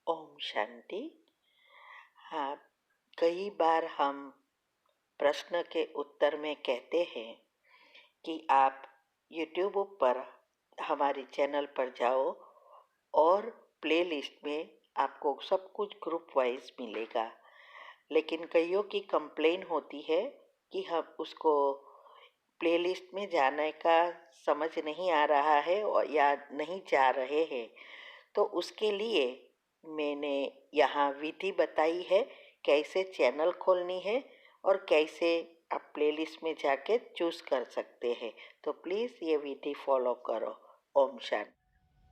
ओम शांति। हाँ, कई बार हम प्रश्न के उत्तर में कहते हैं कि आप यूट्यूब पर हमारे चैनल पर जाओ और प्लेलिस्ट में आपको सब कुछ ग्रुप वाइज मिलेगा। लेकिन कईयों की कंप्लेन होती है कि हम उसको प्लेलिस्ट में जाने का समझ नहीं आ रहा है और या नहीं जा रहे हैं। तो उसके लिए मैंने यहाँ विधि बताई है कैसे चैनल खोलनी है और कैसे आप प्लेलिस्ट में जाके चूज़ कर सकते हैं। तो प्लीज़ ये विधि फॉलो करो। ओम शांति।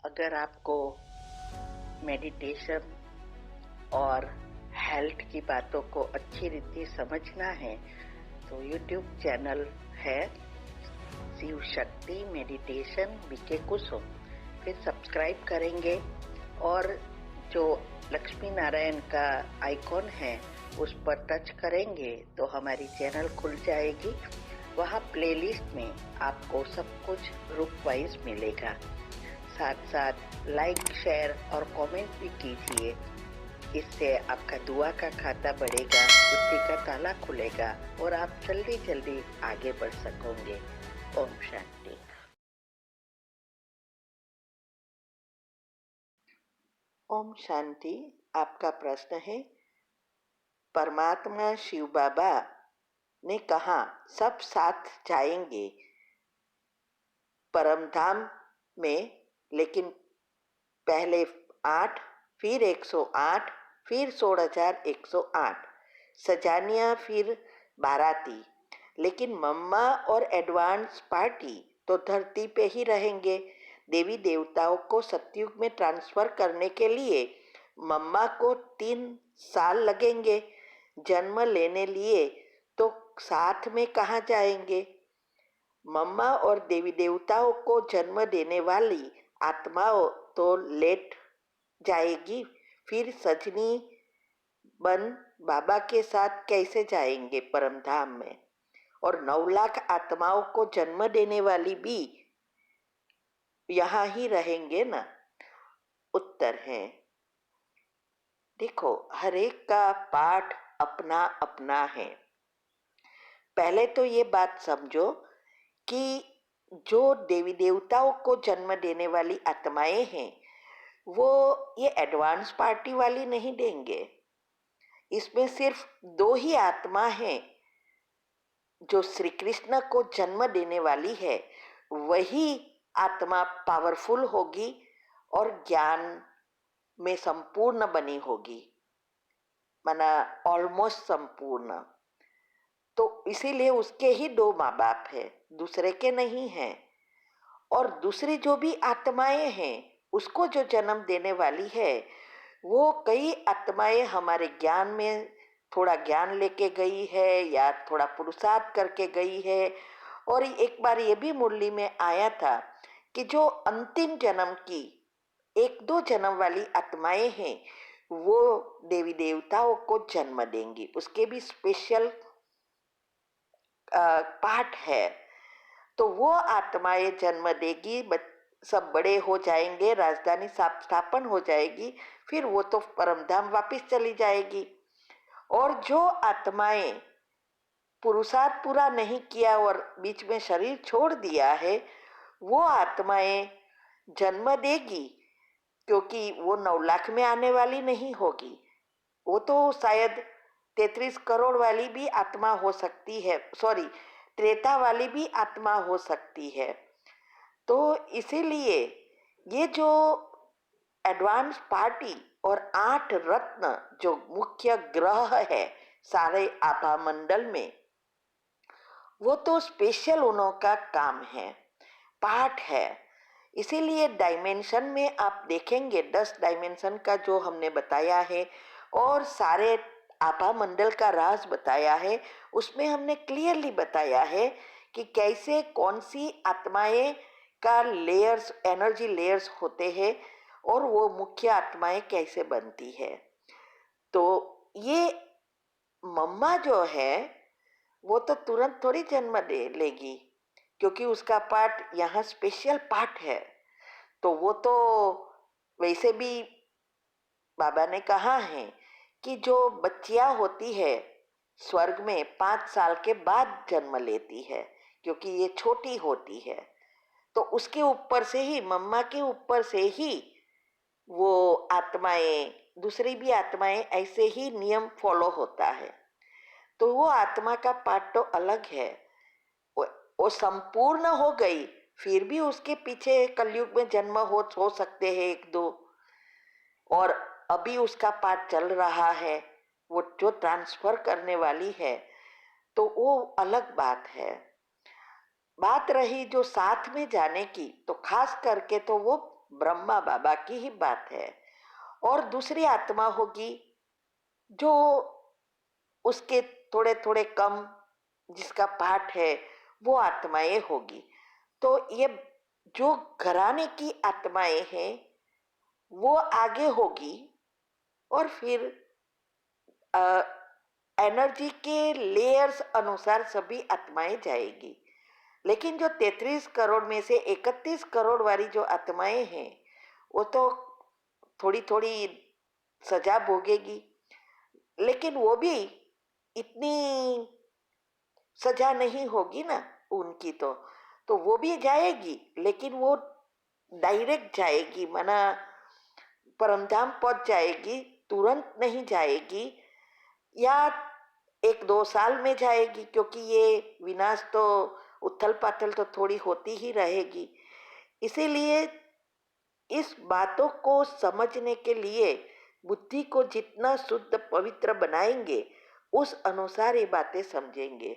अगर आपको मेडिटेशन और हेल्थ की बातों को अच्छी रीति समझना है तो यूट्यूब चैनल है शिव शक्ति मेडिटेशन बीके कुसुम। फिर सब्सक्राइब करेंगे और जो लक्ष्मी नारायण का आइकॉन है उस पर टच करेंगे तो हमारी चैनल खुल जाएगी। वहाँ प्लेलिस्ट में आपको सब कुछ ग्रुप वाइज मिलेगा। साथ साथ लाइक शेयर और कमेंट भी कीजिए। इससे आपका दुआ का खाता बढ़ेगा, बुद्धि का ताला खुलेगा और आप जल्दी जल्दी आगे बढ़ सकोगे। ओम शांति। ओम शांति। आपका प्रश्न है, परमात्मा शिव बाबा ने कहा सब साथ जाएंगे परमधाम में, लेकिन पहले 8, फिर 108, फिर 16,108 सजानिया, फिर बाराती। लेकिन मम्मा और एडवांस पार्टी तो धरती पे ही रहेंगे। देवी देवताओं को सतयुग में ट्रांसफर करने के लिए मम्मा को 3 साल लगेंगे। जन्म लेने लिए तो साथ में कहाँ जाएंगे। मम्मा और देवी देवताओं को जन्म देने वाली आत्माओं तो लेट जाएगी, फिर सजनी बन बाबा के साथ कैसे जाएंगे परमधाम में। और 9 लाख आत्माओं को जन्म देने वाली भी यहाँ ही रहेंगे ना। उत्तर है, देखो हर एक का पाठ अपना अपना है। पहले तो ये बात समझो कि जो देवी देवताओं को जन्म देने वाली आत्माएं हैं वो ये एडवांस पार्टी वाली नहीं देंगे। इसमें सिर्फ 2 ही आत्मा हैं जो श्री कृष्ण को जन्म देने वाली है। वही आत्मा पावरफुल होगी और ज्ञान में संपूर्ण बनी होगी, माना ऑलमोस्ट संपूर्ण। तो इसीलिए उसके ही 2 माँ बाप है, दूसरे के नहीं हैं। और दूसरी जो भी आत्माएं हैं उसको जो जन्म देने वाली है वो कई आत्माएं हमारे ज्ञान में थोड़ा ज्ञान लेके गई है या थोड़ा पुरुषार्थ करके गई है। और एक बार ये भी मुरली में आया था कि जो अंतिम जन्म की 1-2 जन्म वाली आत्माएं हैं वो देवी देवताओं को जन्म देंगी। उसके भी स्पेशल पाठ है। तो वो आत्माएं जन्म देगी, सब बड़े हो जाएंगे, राजधानी स्थापन हो जाएगी, फिर वो तो परमधाम वापिस चली जाएगी। और जो आत्माएं पुरुषार्थ पूरा नहीं किया और बीच में शरीर छोड़ दिया है वो आत्माएं जन्म देगी, क्योंकि वो 9 लाख में आने वाली नहीं होगी। वो तो शायद 33 करोड़ वाली भी आत्मा हो सकती है, सॉरी त्रेता वाली भी आत्मा हो सकती है। तो इसीलिए ये जो एडवांस पार्टी और 8 रत्न जो मुख्य ग्रह है सारे आभा मंडल में, वो तो स्पेशल उन्हों का काम है, पार्ट है। इसीलिए डायमेंशन में आप देखेंगे 10 डायमेंशन का जो हमने बताया है और सारे आभा मंडल का राज बताया है, उसमें हमने क्लियरली बताया है कि कैसे कौन सी आत्माएं का लेयर्स, एनर्जी लेयर्स होते हैं और वो मुख्य आत्माएं कैसे बनती है। तो ये मम्मा जो है वो तो तुरंत थोड़ी जन्म दे लेगी, क्योंकि उसका पार्ट यहाँ स्पेशल पार्ट है। तो वो तो वैसे भी बाबा ने कहा है कि जो बच्चियां होती है स्वर्ग में 5 साल के बाद जन्म लेती है, क्योंकि ये छोटी होती है। तो उसके ऊपर से ही, मम्मा के ऊपर से ही वो आत्माएं, दूसरी भी आत्माएं ऐसे ही नियम फॉलो होता है। तो वो आत्मा का पार्ट तो अलग है, वो, वो संपूर्ण हो गई, फिर भी उसके पीछे कलयुग में जन्म हो सकते हैं एक दो, और अभी उसका पार्ट चल रहा है, वो जो ट्रांसफर करने वाली है, तो वो अलग बात है। बात रही जो साथ में जाने की, तो खास करके तो वो ब्रह्मा बाबा की ही बात है। और दूसरी आत्मा होगी जो उसके थोड़े थोड़े कम, जिसका पाठ है, वो आत्माएं होगी। तो ये जो घराने की आत्माएं हैं वो आगे होगी, और फिर एनर्जी के लेयर्स अनुसार सभी आत्माएं जाएगी। लेकिन जो 33 करोड़ में से 31 करोड़ वाली जो आत्माएं हैं, वो तो थोड़ी थोड़ी सजा भोगेगी, लेकिन वो भी इतनी सजा नहीं होगी ना उनकी। तो वो भी जाएगी, लेकिन वो डायरेक्ट जाएगी, माना परमधाम पहुंच जाएगी, तुरंत नहीं जाएगी, या 1-2 साल में जाएगी, क्योंकि ये विनाश तो, उथल पाथल तो थोड़ी होती ही रहेगी। इसीलिए इस बातों को समझने के लिए बुद्धि को जितना शुद्ध पवित्र बनाएंगे, उस अनुसार ये बातें समझेंगे।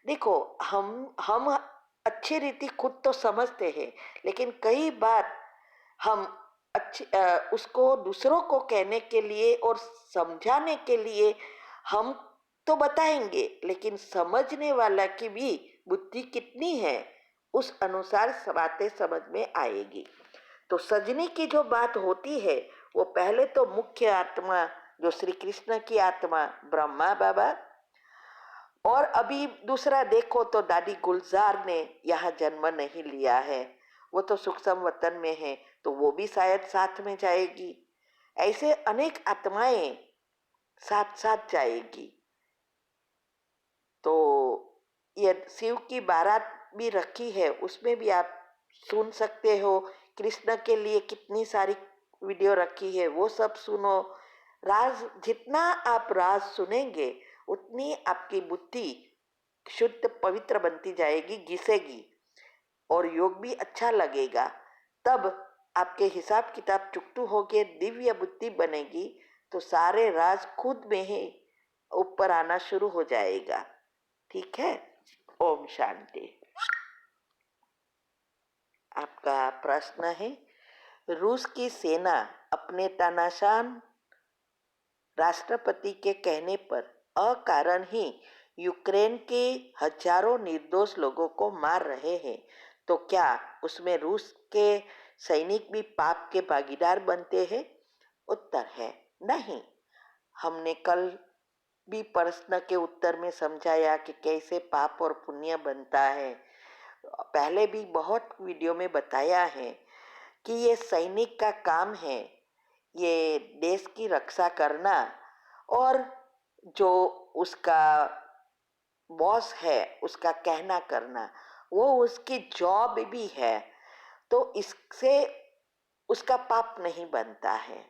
देखो, हम अच्छी रीति खुद तो समझते हैं, लेकिन कई बार हम उसको दूसरों को कहने के लिए और समझाने के लिए हम तो बताएंगे, लेकिन समझने वाला की भी बुद्धि कितनी है, उस अनुसार बातें समझ में आएगी। तो सजनी की जो बात होती है, वो पहले तो मुख्य आत्मा जो श्री कृष्ण की आत्मा ब्रह्मा बाबा, और अभी दूसरा देखो तो दादी गुलजार ने यहाँ जन्म नहीं लिया है, वो तो सूक्ष्म वतन में है, तो वो भी शायद साथ में जाएगी। ऐसे अनेक आत्माएं साथ साथ जाएगी। तो ये शिव की बारात भी रखी है, उसमें भी आप सुन सकते हो। कृष्ण के लिए कितनी सारी वीडियो रखी है, वो सब सुनो। राज, जितना आप राज सुनेंगे, उतनी आपकी बुद्धि शुद्ध पवित्र बनती जाएगी, घिसेगी, और योग भी अच्छा लगेगा। तब आपके हिसाब किताब चुकतू होके दिव्य बुद्धि बनेगी, तो सारे राज खुद में ही ऊपर आना शुरू हो जाएगा। ठीक है। ओम शांति। आपका प्रश्न है, रूस की सेना अपने तानाशान राष्ट्रपति के कहने पर अकारण ही यूक्रेन के हजारों निर्दोष लोगों को मार रहे हैं, तो क्या उसमें रूस के सैनिक भी पाप के भागीदार बनते हैं? उत्तर है नहीं। हमने कल भी प्रश्न के उत्तर में समझाया कि कैसे पाप और पुण्य बनता है। पहले भी बहुत वीडियो में बताया है कि ये सैनिक का काम है, ये देश की रक्षा करना, और जो उसका बॉस है उसका कहना करना, वो उसकी जॉब भी है। तो इससे उसका पाप नहीं बनता है।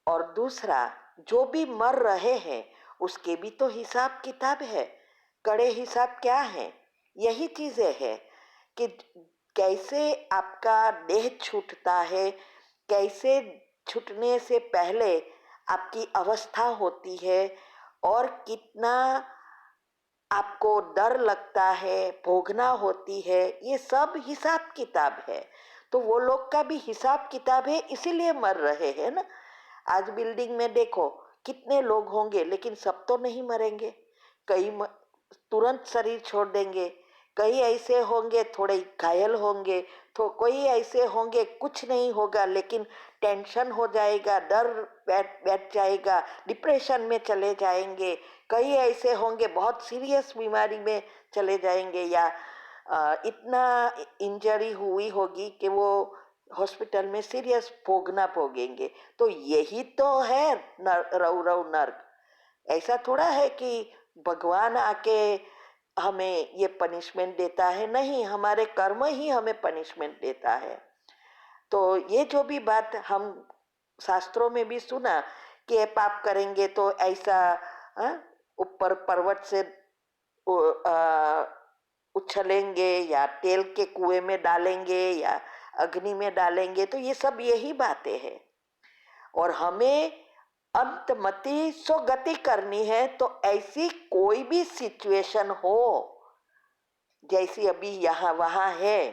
और दूसरा, जो भी मर रहे हैं उसके भी तो हिसाब किताब है। कड़े हिसाब क्या है? यही चीजें है कि कैसे आपका देह छूटता है, कैसे छूटने से पहले आपकी अवस्था होती है, और कितना आपको डर लगता है, भोगना होती है, ये सब हिसाब किताब है। तो वो लोग का भी हिसाब किताब है, इसीलिए मर रहे हैं ना। आज बिल्डिंग में देखो कितने लोग होंगे, लेकिन सब तो नहीं मरेंगे। कई तुरंत शरीर छोड़ देंगे, कई ऐसे होंगे थोड़े घायल होंगे, तो कोई ऐसे होंगे कुछ नहीं होगा, लेकिन टेंशन हो जाएगा, डर बैठ बैठ जाएगा, डिप्रेशन में चले जाएंगे। कई ऐसे होंगे बहुत सीरियस बीमारी में चले जाएंगे, या इतना इंजरी हुई होगी कि वो हॉस्पिटल में सीरियस भोगना भोगेंगे। तो यही तो है रव रव नर्क। ऐसा थोड़ा है कि भगवान आके हमें ये पनिशमेंट देता है, नहीं, हमारे कर्म ही हमें पनिशमेंट देता है। तो ये जो भी बात हम शास्त्रों में भी सुना कि ये पाप करेंगे तो ऐसा ऊपर पर्वत से उछलेंगे या तेल के कुएं में डालेंगे या अग्नि में डालेंगे, तो ये सब यही बातें हैं। और हमें अंतमति स्वगति करनी है। तो ऐसी कोई भी सिचुएशन हो जैसी अभी यहाँ वहाँ है,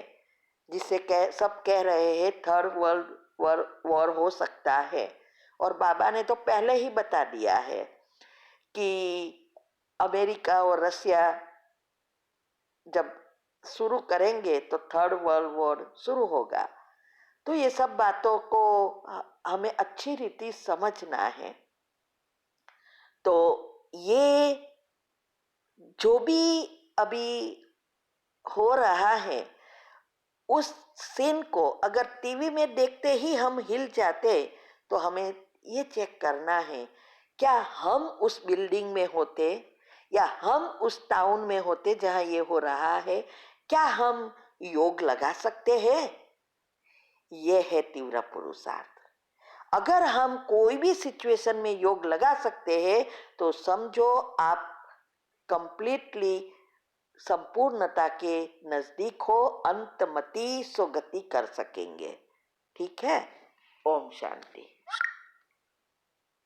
जिसे सब कह रहे हैं थर्ड वर्ल्ड वॉर हो सकता है, और बाबा ने तो पहले ही बता दिया है कि अमेरिका और रसिया जब शुरू करेंगे तो थर्ड वर्ल्ड वॉर शुरू होगा। तो ये सब बातों को हमें अच्छी रीति समझना है। तो ये जो भी अभी हो रहा है, उस सीन को अगर टीवी में देखते ही हम हिल जाते, तो हमें ये चेक करना है, क्या हम उस बिल्डिंग में होते या हम उस टाउन में होते जहां ये हो रहा है, क्या हम योग लगा सकते हैं? ये है तीव्र पुरुषार्थ। अगर हम कोई भी सिचुएशन में योग लगा सकते हैं, तो समझो आप कंप्लीटली संपूर्णता के नजदीक हो, अंतमति स्वगति कर सकेंगे। ठीक है। ओम शांति।